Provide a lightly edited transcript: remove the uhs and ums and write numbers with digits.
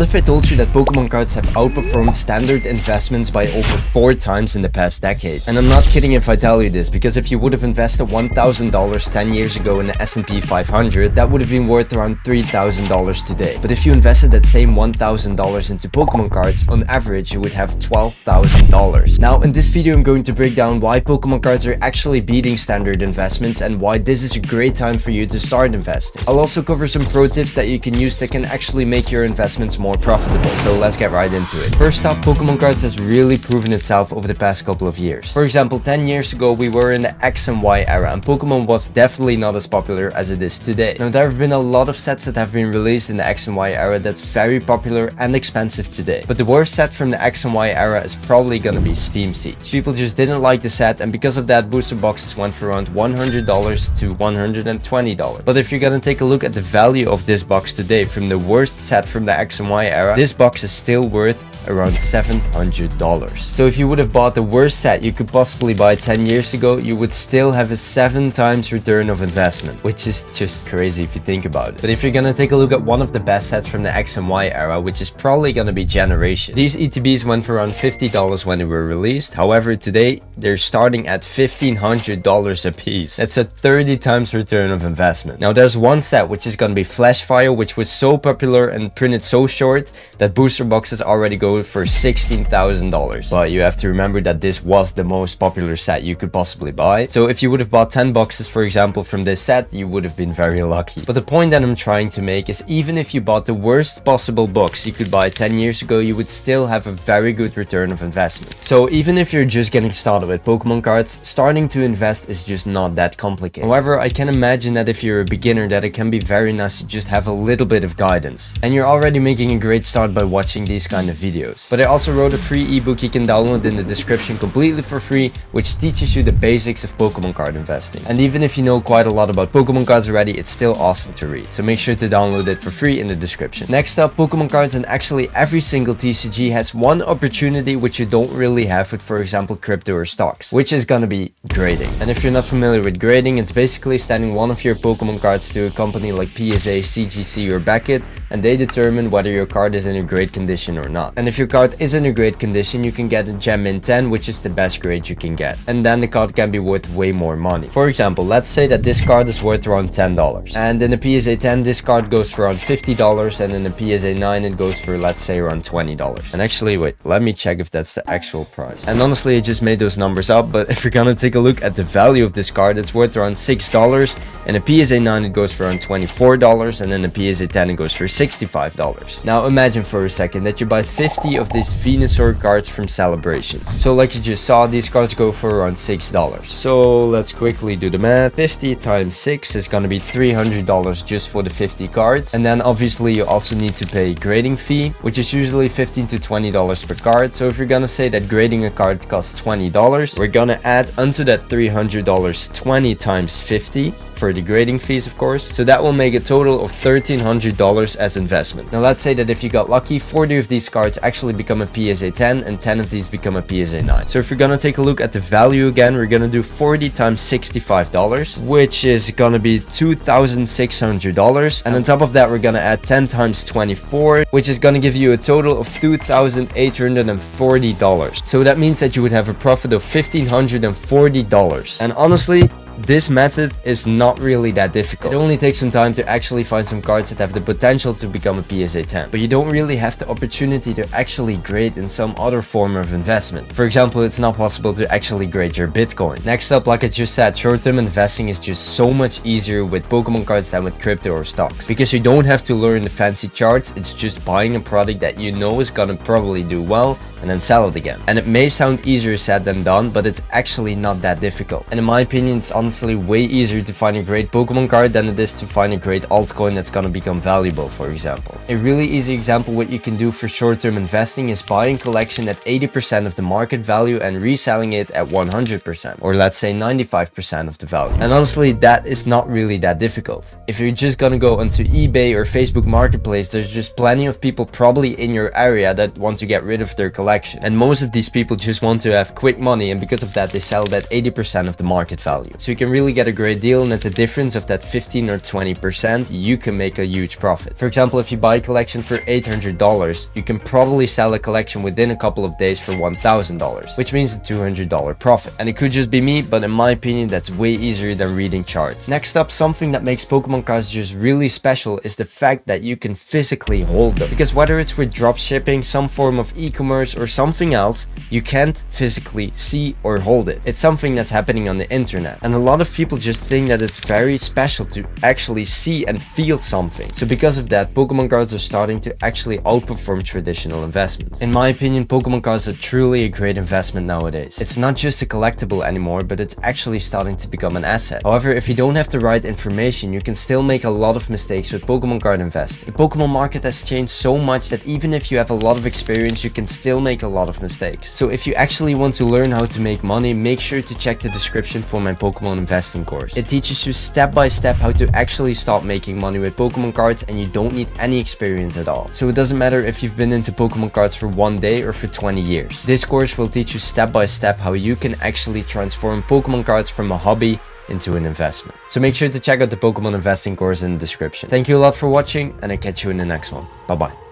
if I told you that Pokemon cards have outperformed standard investments by over 4 times in the past decade? And I'm not kidding if I tell you this, because if you would have invested $1,000 10 years ago in the S&P 500, that would have been worth around $3,000 today. But if you invested that same $1,000 into Pokemon cards, on average you would have $12,000. Now in this video I'm going to break down why Pokemon cards are actually beating standard investments and why this is a great time for you to start investing. I'll also cover some pro tips that you can use that can actually make your investments more profitable. So let's get right into it. First up, Pokemon cards has really proven itself over the past couple of years. For example, 10 years ago we were in the X and Y era and Pokemon was definitely not as popular as it is today. Now there have been a lot of sets that have been released in the X and Y era that's very popular and expensive today. But the worst set from the X and Y era is probably gonna be Steam Siege. People just didn't like the set, and because of that booster boxes went for around $100 to $120. But if you're gonna take a look at the value of this box today from the worst set from the X and Y era, this box is still worth around $700. So if you would have bought the worst set you could possibly buy 10 years ago, you would still have a 7 times return of investment, which is just crazy if you think about it. But if you're gonna take a look at one of the best sets from the X and Y era, which is probably gonna be Generation, these ETBs went for around $50 when they were released. However, today they're starting at $1,500 a piece. That's a 30 times return of investment. Now there's one set which is gonna be Flashfire, which was so popular and printed so short that booster boxes already go for $16,000. But you have to remember that this was the most popular set you could possibly buy. So if you would have bought 10 boxes, for example, from this set, you would have been very lucky. But the point that I'm trying to make is even if you bought the worst possible box you could buy 10 years ago, you would still have a very good return of investment. So even if you're just getting started with Pokemon cards, starting to invest is just not that complicated. However, I can imagine that if you're a beginner that it can be very nice to just have a little bit of guidance. And you're already making a great start by watching these kind of videos. But I also wrote a free ebook you can download in the description completely for free, which teaches you the basics of Pokemon card investing. And even if you know quite a lot about Pokemon cards already, it's still awesome to read. So make sure to download it for free in the description. Next up, Pokemon cards, and actually every single TCG has one opportunity which you don't really have with, for example, crypto or stocks, which is gonna be grading. And if you're not familiar with grading, it's basically sending one of your Pokemon cards to a company like PSA, CGC or Beckett, and they determine whether your card is in a great condition or not. And if your card is in a great condition, you can get a gem in 10, which is the best grade you can get. And then the card can be worth way more money. For example, let's say that this card is worth around $10. And in a PSA 10, this card goes for around $50, and in a PSA 9, it goes for, let's say, around $20. And actually, wait, let me check if that's the actual price. And honestly, I just made those numbers up, but if you're gonna take a look at the value of this card, it's worth around $6. In a PSA 9, it goes for around $24, and in a PSA 10, it goes for $65. Now imagine for a second that you buy 50 of these Venusaur cards from Celebrations. So like you just saw, these cards go for around $6. So let's quickly do the math. 50 times 6 is gonna be $300 just for the 50 cards. And then obviously you also need to pay grading fee, which is usually $15 to $20 per card. So if you're gonna say that grading a card costs $20, we're gonna add onto that $300 20 times 50 for the grading fees, of course. So that will make a total of $1,300 as investment. Now let's say that if you got lucky, 40 of these cards actually become a PSA 10 and 10 of these become a PSA 9. So if you're gonna take a look at the value again, we're gonna do 40 times $65, which is gonna be $2,600. And on top of that, we're gonna add 10 times 24, which is gonna give you a total of $2,840. So that means that you would have a profit of $1,540. And honestly, this method is not really that difficult. It only takes some time to actually find some cards that have the potential to become a PSA 10. But you don't really have the opportunity to actually grade in some other form of investment. For example, it's not possible to actually grade your Bitcoin. Next up, like I just said, short-term investing is just so much easier with Pokemon cards than with crypto or stocks. Because you don't have to learn the fancy charts, it's just buying a product that you know is gonna probably do well and then sell it again. And it may sound easier said than done, but it's actually not that difficult. And in my opinion, it's honestly way easier to find a great Pokemon card than it is to find a great altcoin that's gonna become valuable, for example. A really easy example what you can do for short-term investing is buying collection at 80% of the market value and reselling it at 100%, or let's say 95% of the value. And honestly, that is not really that difficult. If you're just gonna go onto eBay or Facebook Marketplace, there's just plenty of people probably in your area that want to get rid of their collection collection. And most of these people just want to have quick money, and because of that they sell that 80% of the market value. So you can really get a great deal, and at the difference of that 15 or 20%, you can make a huge profit. For example, if you buy a collection for $800, you can probably sell a collection within a couple of days for $1,000, which means a $200 profit. And it could just be me, but in my opinion, that's way easier than reading charts. Next up, something that makes Pokemon cards just really special is the fact that you can physically hold them. Because whether it's with dropshipping, some form of e-commerce, or something else, you can't physically see or hold it. It's something that's happening on the internet. And a lot of people just think that it's very special to actually see and feel something. So because of that, Pokemon cards are starting to actually outperform traditional investments. In my opinion, Pokemon cards are truly a great investment nowadays. It's not just a collectible anymore, but it's actually starting to become an asset. However, if you don't have the right information, you can still make a lot of mistakes with Pokemon card investing. The Pokemon market has changed so much that even if you have a lot of experience, you can still make a lot of mistakes. So if you actually want to learn how to make money, make sure to check the description for my Pokemon investing course. It teaches you step by step how to actually start making money with Pokemon cards, and you don't need any experience at all. So it doesn't matter if you've been into Pokemon cards for one day or for 20 years. This course will teach you step by step how you can actually transform Pokemon cards from a hobby into an investment. So make sure to check out the Pokemon investing course in the description. Thank you a lot for watching, and I'll catch you in the next one. Bye bye.